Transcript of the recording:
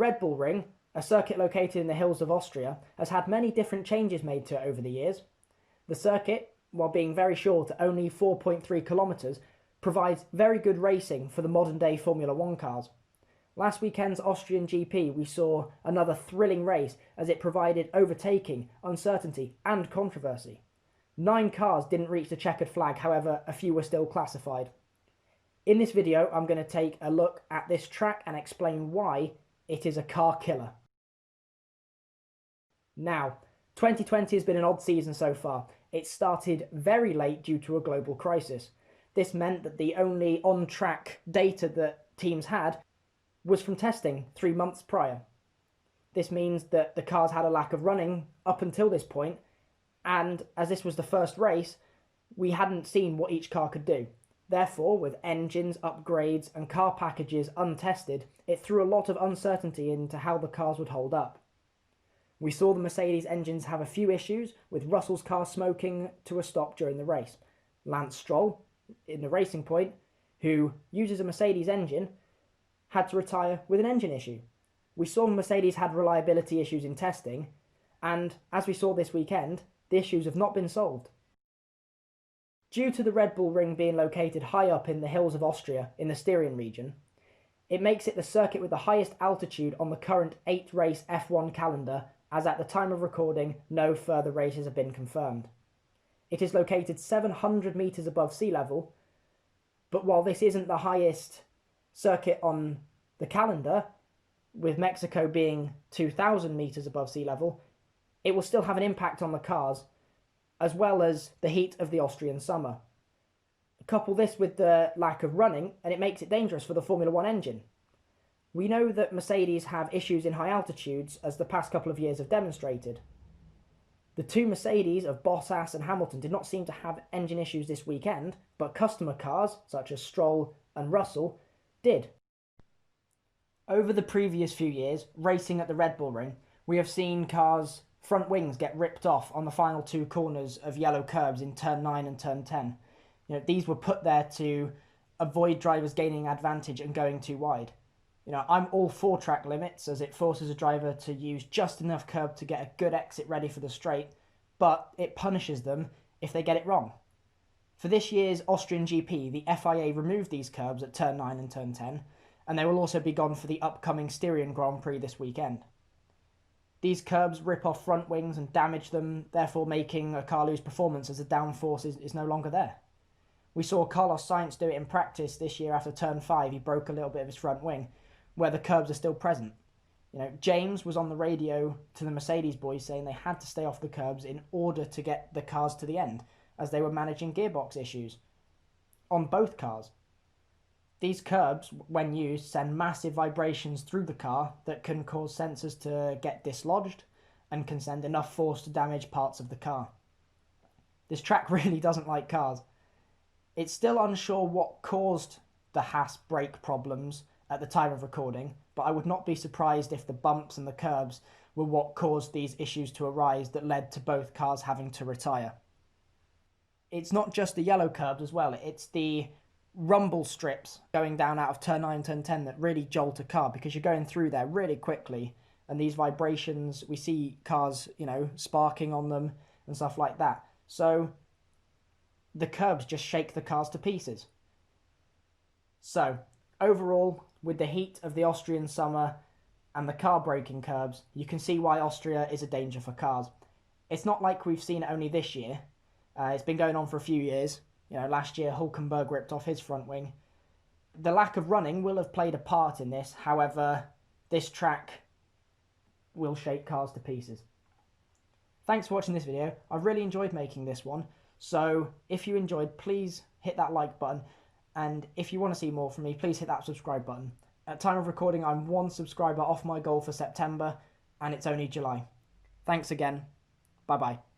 Red Bull Ring, a circuit located in the hills of Austria, has had many different changes made to it over the years. The circuit, while being very short at only 4.3 kilometres, provides very good racing for the modern day Formula 1 cars. Last weekend's Austrian GP we saw another thrilling race as it provided overtaking, uncertainty and controversy. 9 cars didn't reach the checkered flag, however a few were still classified. In this video I'm going to take a look at this track and explain why it is a car killer. Now, 2020 has been an odd season so far. It started very late due to a global crisis. This meant that the only on-track data that teams had was from testing 3 months prior. This means that the cars had a lack of running up until this point, and as this was the first race, we hadn't seen what each car could do. Therefore, with engines, upgrades and car packages untested, it threw a lot of uncertainty into how the cars would hold up. We saw the Mercedes engines have a few issues, with Russell's car smoking to a stop during the race. Lance Stroll, in the Racing Point, who uses a Mercedes engine, had to retire with an engine issue. We saw Mercedes had reliability issues in testing, and as we saw this weekend, the issues have not been solved. Due to the Red Bull Ring being located high up in the hills of Austria in the Styrian region, it makes it the circuit with the highest altitude on the current 8-race F1 calendar, as at the time of recording no further races have been confirmed. It is located 700 metres above sea level, but while this isn't the highest circuit on the calendar, with Mexico being 2,000 metres above sea level, it will still have an impact on the cars, as well as the heat of the Austrian summer. Couple this with the lack of running, and it makes it dangerous for the Formula 1 engine. We know that Mercedes have issues in high altitudes, as the past couple of years have demonstrated. The 2 Mercedes of Bottas and Hamilton did not seem to have engine issues this weekend, but customer cars, such as Stroll and Russell, did. Over the previous few years, racing at the Red Bull Ring, we have seen cars' front wings get ripped off on the final 2 corners of yellow curbs in turn 9 and turn 10. These were put there to avoid drivers gaining advantage and going too wide. I'm all for track limits, as it forces a driver to use just enough curb to get a good exit ready for the straight, but it punishes them if they get it wrong. For this year's Austrian GP, the FIA removed these curbs at turn 9 and turn 10, and they will also be gone for the upcoming Austrian Grand Prix this weekend. These curbs rip off front wings and damage them, therefore making a car lose performance as the downforce is no longer there. We saw Carlos Sainz do it in practice this year after turn 5. He broke a little bit of his front wing, where the curbs are still present. James was on the radio to the Mercedes boys saying they had to stay off the curbs in order to get the cars to the end, as they were managing gearbox issues on both cars. These curbs, when used, send massive vibrations through the car that can cause sensors to get dislodged and can send enough force to damage parts of the car. This track really doesn't like cars. It's still unsure what caused the Haas brake problems at the time of recording, but I would not be surprised if the bumps and the curbs were what caused these issues to arise that led to both cars having to retire. It's not just the yellow curbs as well, it's the rumble strips going down out of turn 9 and turn 10 that really jolt a car, because you're going through there really quickly, and these vibrations, we see cars, sparking on them and stuff like that. So the curbs just shake the cars to pieces. So overall, with the heat of the Austrian summer and the car braking curbs, you can see why Austria is a danger for cars. It's not like we've seen it only this year. It's been going on for a few years. Last year Hülkenberg ripped off his front wing. The lack of running will have played a part in this. However, this track will shake cars to pieces. Thanks for watching this video. I've really enjoyed making this one. So if you enjoyed, please hit that like button. And if you want to see more from me, please hit that subscribe button. At time of recording, I'm 1 subscriber off my goal for September, and it's only July. Thanks again. Bye-bye.